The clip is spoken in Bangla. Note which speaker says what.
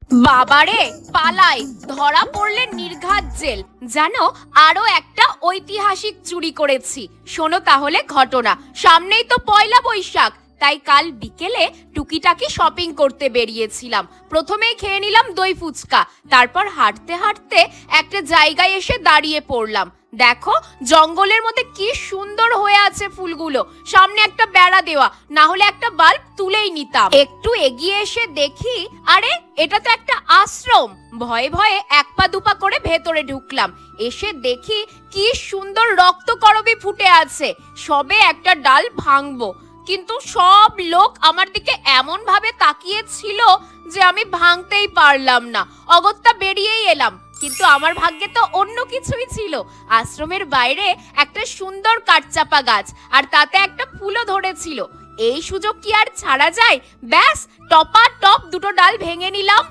Speaker 1: বাবারে, পালাই, ধরা পড়লে নির্ঘাত জেল। জানো, আরো একটা ঐতিহাসিক চুরি করেছি। শোনো তাহলে ঘটনা। সামনেই তো পয়লা বৈশাখ, তাই কাল বিকেলে টুকিটাকি শপিং করতে বেরিয়েছিলাম। প্রথমেই খেয়ে নিলাম দই ফুচকা, তারপর হাঁটতে হাঁটতে একটা জায়গায় এসে দাঁড়িয়ে পড়লাম। দেখো, জঙ্গলের মধ্যে কি সুন্দর হয়ে আছে ফুলগুলো। সামনে একটা বেড়া দেওয়া, না হলে একটা বাল্ব তুলেই নিতাম। একটু এগিয়ে এসে দেখি, আরে এটা তো একটা আশ্রম। ভয়ে ভয়ে এক পা দুপা করে ভেতরে ঢুকলাম। এসে দেখি কি সুন্দর রক্তকরবী ফুটে আছে। সবে একটা ডাল ভাঙবো, কিন্তু সব লোক আমার দিকে এমন ভাবে তাকিয়ে ছিল যে আমি ভাঙতেই পারলাম না। অগত্যা বেরিয়েই এলাম। কিন্তু আমার ভাগ্যে তো অন্য কিছুই ছিল। আশ্রমের বাইরে একটা সুন্দর কাঠচাপা গাছ, আর তাতে একটা ফুলও ধরেছিল। এই সুযোগ কি আর ছাড়া যায়? ব্যাস, টপা টপ দুটো ডাল ভেঙে নিলাম।